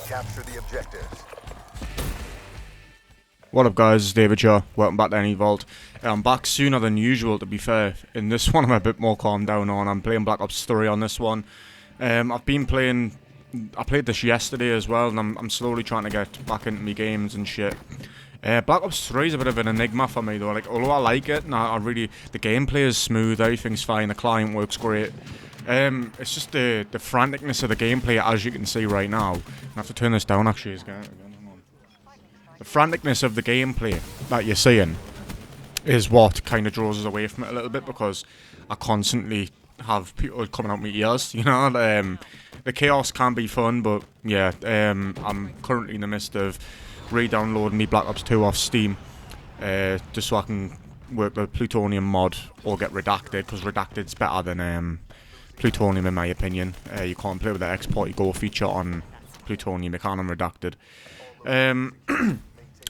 Capture the objectives. What up guys, it's David here, welcome back to NEVault. I'm back sooner than usual, to be fair. In this one I'm a bit more calmed down on. I'm playing Black Ops 3 on this one. I played this yesterday as well, and I'm slowly trying to get back into my games and shit. Black Ops 3 is a bit of an enigma for me though. Like, although I like it, and the gameplay is smooth, everything's fine, the client works great. It's just the franticness of the gameplay, as you can see right now. I have to turn this down actually. The franticness of the gameplay that you're seeing is what kind of draws us away from it a little bit, because I constantly have people coming out my ears, you know. The chaos can be fun, but yeah, I'm currently in the midst of re-downloading me Black Ops 2 off Steam, just so I can work the Plutonium mod or get Redacted, because Redacted's better than Plutonium in my opinion. You can't play with the export go feature on Plutonium, you can on Redacted.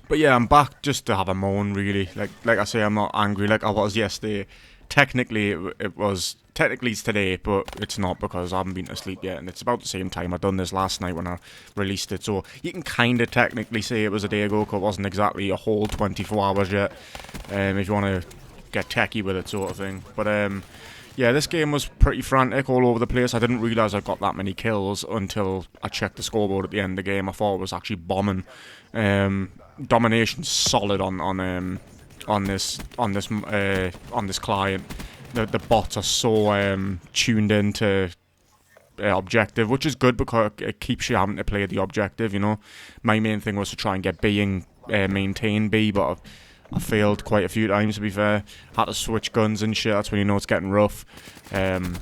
But yeah, I'm back just to have a moan, really. Like I say, I'm not angry like I was yesterday. Technically, it's today, but it's not, because I haven't been to sleep yet, and it's about the same time. I done this last night when I released it, so you can kind of technically say it was a day ago, because it wasn't exactly a whole 24 hours yet, if you want to get techie with it, sort of thing. But yeah, this game was pretty frantic all over the place. I didn't realise I got that many kills until I checked the scoreboard at the end of the game. I thought it was actually bombing. Domination's solid on this client. The bots are so tuned into objective, which is good because it keeps you having to play the objective. You know, my main thing was to try and get B and maintain B, but I failed quite a few times, to be fair. Had to switch guns and shit. That's when you know it's getting rough. And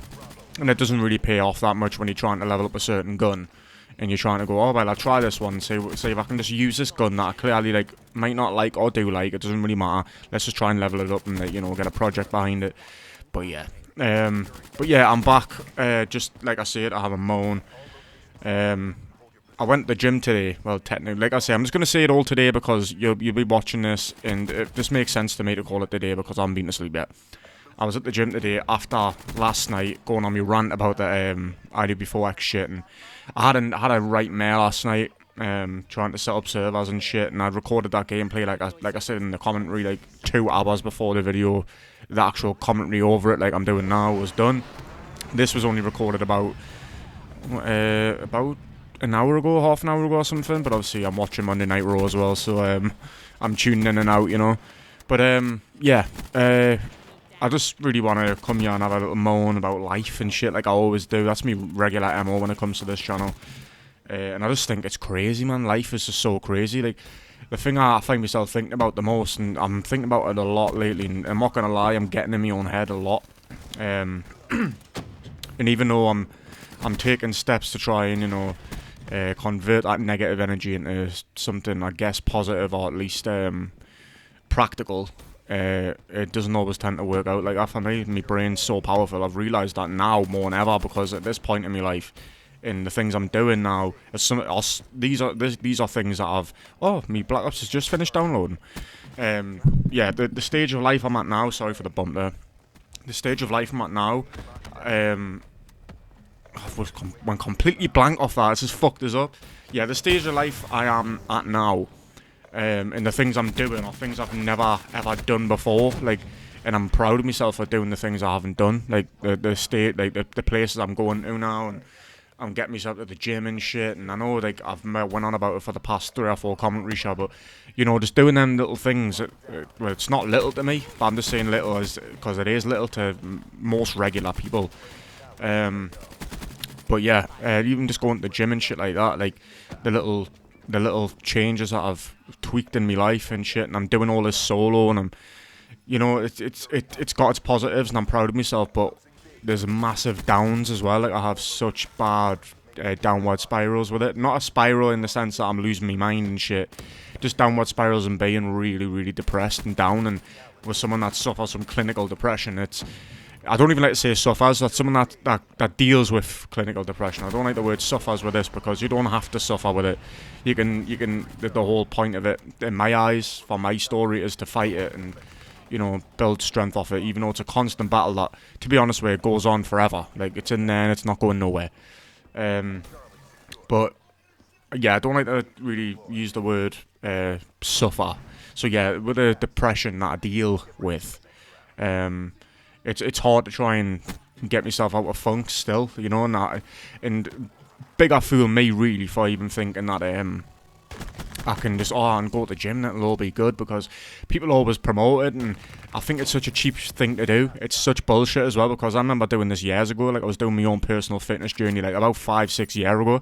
it doesn't really pay off that much when you're trying to level up a certain gun, and you're trying to go, oh well, I'll try this one, see if I can just use this gun that I clearly might not like or do like. It doesn't really matter. Let's just try and level it up and you know, get a project behind it. But yeah, I'm back. Just like I said, I have a moan. I went to the gym today. Well, technically, like I say, I'm just gonna say it all today because you'll be watching this, and this makes sense to me to call it today because I haven't been to sleep yet. I was at the gym today after last night going on my rant about the ID before X shit, and I had a right mare last night, trying to set up servers and shit, and I'd recorded that gameplay like I said in the commentary, like 2 hours before the video, the actual commentary over it, like I'm doing now, was done. This was only recorded about an hour ago, half an hour ago or something, but obviously I'm watching Monday Night Raw as well, so I'm tuning in and out, you know. But yeah, I just really want to come here and have a little moan about life and shit like I always do. That's me regular MO when it comes to this channel. And I just think it's crazy, man. Life is just so crazy. Like, the thing I find myself thinking about the most, and I'm thinking about it a lot lately, and I'm not going to lie, I'm getting in my own head a lot. And even though I'm taking steps to try and, you know, convert that negative energy into something, I guess, positive, or at least practical, it doesn't always tend to work out like that for me. My brain's so powerful. I've realised that now more than ever, because at this point in my life, in the things I'm doing now, these are things that me Black Ops has just finished downloading. Yeah, the stage of life I'm at now, sorry for the bump there. The stage of life I'm at now, went completely blank off that. It's just fucked us up. Yeah, the stage of life I am at now, and the things I'm doing are things I've never ever done before. Like, and I'm proud of myself for doing the things I haven't done. Like the state, like the places I'm going to now, and I'm getting myself to the gym and shit. And I know, like, I've went on about it for the past 3 or 4 commentary shows, but you know, just doing them little things. Well, it's not little to me, but I'm just saying little because it is little to most regular people. But yeah, even just going to the gym and shit like that, like the little changes that I've tweaked in my life and shit, and I'm doing all this solo, and I'm, you know, it's got its positives, and I'm proud of myself, but there's massive downs as well. Like, I have such bad downward spirals with it. Not a spiral in the sense that I'm losing my mind and shit, just downward spirals and being really, really depressed and down. And with someone that suffers from clinical depression, I don't even like to say suffers. That's someone that deals with clinical depression. I don't like the word suffers with this, because you don't have to suffer with it. You can. The whole point of it, in my eyes, for my story, is to fight it and, you know, build strength off it. Even though it's a constant battle that, to be honest with you, goes on forever. Like, it's in there and it's not going nowhere. But yeah, I don't like to really use the word suffer. So yeah, with the depression that I deal with, um, it's hard to try and get myself out of funk still, you know, and bigger fool me really for even thinking that I can just and go to the gym, that'll all be good, because people always promote it, and I think it's such a cheap thing to do. It's such bullshit as well, because I remember doing this years ago. Like, I was doing my own personal fitness journey like about 5-6 years ago,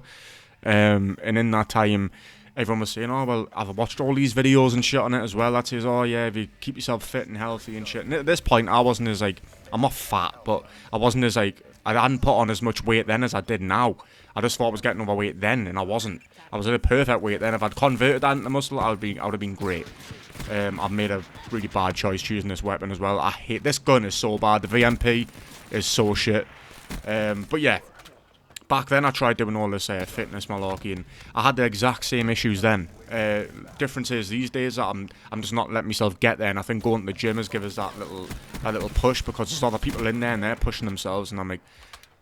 and in that time everyone was saying, oh well, I've watched all these videos and shit on it as well that says, oh yeah, if you keep yourself fit and healthy and shit. And at this point I wasn't as like, I'm not fat, but I wasn't as like, I hadn't put on as much weight then as I did now. I just thought I was getting overweight then, and I wasn't. I was at a perfect weight then. If I'd converted that into muscle, I would have been great. I've made a really bad choice choosing this weapon as well. I hate this gun. Is so bad. The VMP is so shit. But yeah, back then I tried doing all this fitness malarkey, and I had the exact same issues then. Difference is these days that I'm just not letting myself get there, and I think going to the gym has given us that little push, because there's other people in there and they're pushing themselves, and I'm like,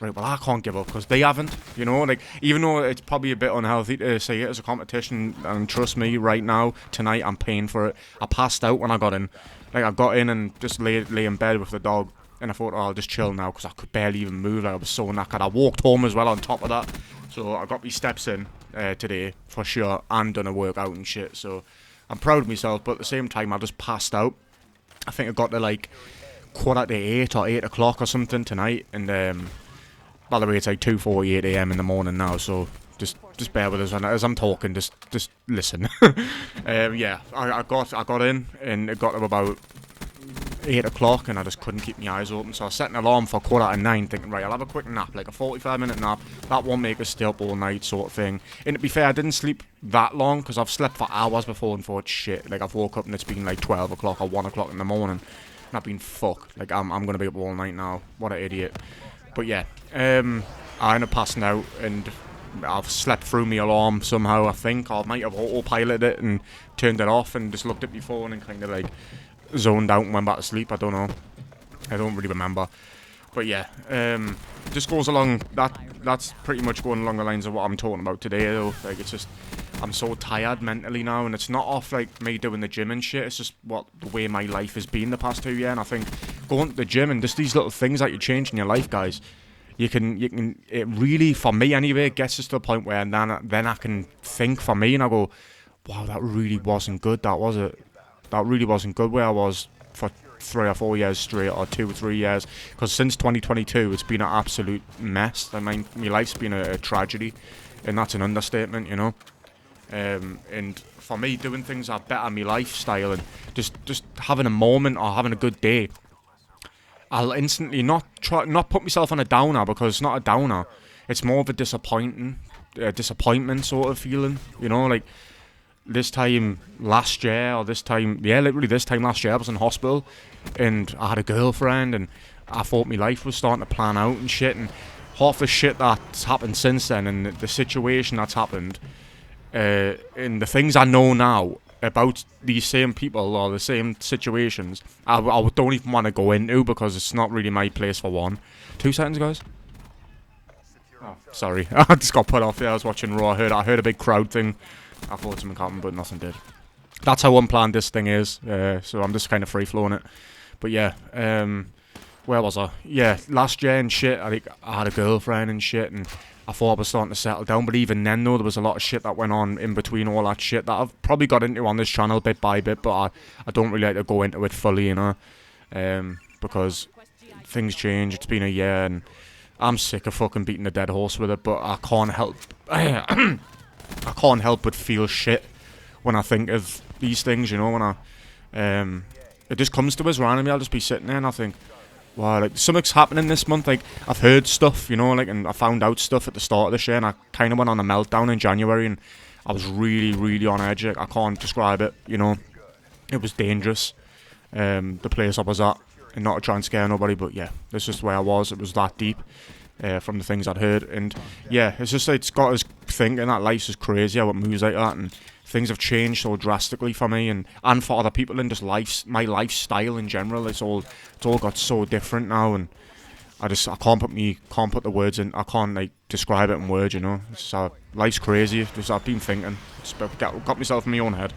right, well, I can't give up because they haven't, you know, like, even though it's probably a bit unhealthy to say it as a competition, and trust me, right now, tonight, I'm paying for it. I passed out when I got in. Like, I got in and just lay in bed with the dog, and I thought, oh, I'll just chill now, because I could barely even move. Like, I was so knackered. I walked home as well on top of that, so I got my steps in today, for sure, and done a workout and shit, so I'm proud of myself, but at the same time, I just passed out. I think I got to, like, 7:45 or 8 o'clock or something tonight, and, by the way, it's like 2:48 a.m. in the morning now, so just bear with us. And as I'm talking, just listen. Yeah, I got in, and it got to about 8 o'clock, and I just couldn't keep my eyes open. So I set an alarm for 9:15, thinking, right, I'll have a quick nap, like a 45-minute nap. That won't make us stay up all night, sort of thing. And to be fair, I didn't sleep that long, because I've slept for hours before and thought, shit, like, I've woke up and it's been like 12 o'clock or 1 o'clock in the morning, and I've been fucked. Like, I'm gonna be up all night now. What an idiot. But yeah, I ended up passing out, and I've slept through my alarm somehow, I think. Or I might have autopiloted it and turned it off and just looked at my phone and kind of like zoned out and went back to sleep. I don't know. I don't really remember. But yeah, just goes along, that's pretty much going along the lines of what I'm talking about today, though. Like, it's just, I'm so tired mentally now, and it's not off like me doing the gym and shit. It's just the way my life has been the past 2 years, and I think going to the gym and just these little things that you change in your life, guys, you can it really, for me anyway, it gets us to the point where then I can think for me, and I go, wow, that really wasn't good, that was it. That really wasn't good where I was for 3 or 4 years straight, or 2 or 3 years, because since 2022 it's been an absolute mess. I mean, my life's been a tragedy, and that's an understatement, you know. And for me, doing things that better my lifestyle, and just having a moment or having a good day, I'll instantly not put myself on a downer, because it's not a downer, it's more of a disappointment sort of feeling, you know. Like, this time last year, or literally this time last year, I was in hospital, and I had a girlfriend, and I thought my life was starting to plan out and shit, and half the shit that's happened since then, and the situation that's happened, and the things I know now about these same people or the same situations, I don't even want to go into, because it's not really my place, for one. 2 seconds, guys. Oh, sorry. I just got put off there. I was watching Raw. I heard a big crowd thing. I thought something happened, but nothing did. That's how unplanned this thing is, so I'm just kind of free-flowing it. But yeah, where was I? Yeah, last year and shit, I think I had a girlfriend and shit, and I thought I was starting to settle down, but even then, though, there was a lot of shit that went on in between all that shit that I've probably got into on this channel bit by bit, but I don't really like to go into it fully, you know, because things change. It's been a year, and I'm sick of fucking beating a dead horse with it, but I can't help... I can't help but feel shit when I think of these things, you know, when it just comes to us randomly. I'll just be sitting there and I think, wow, like, something's happening this month. Like, I've heard stuff, you know, like, and I found out stuff at the start of this year, and I kind of went on a meltdown in January, and I was really, really on edge. Like, I can't describe it, you know. It was dangerous, the place I was at, and not to try and scare nobody, but yeah, this is where I was. It was that deep. From the things I'd heard, and yeah, it's just, it's got us thinking that life's is crazy how it moves like that, and things have changed so drastically for me, and for other people, and just my lifestyle in general. It's all got so different now, and I can't put the words in. I can't like describe it in words, you know. Life's crazy. I've been thinking. Got myself in my own head.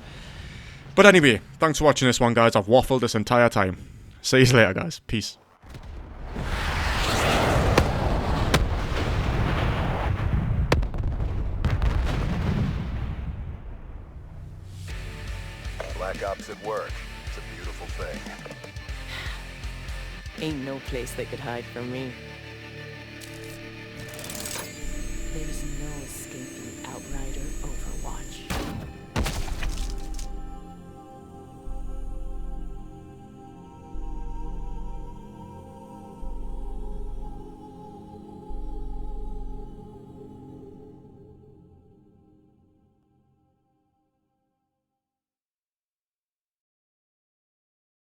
But anyway, thanks for watching this one, guys. I've waffled this entire time. See you later, guys. Peace. Black Ops at work. It's a beautiful thing. Ain't no place they could hide from me. There's no escaping Outrider Overwatch.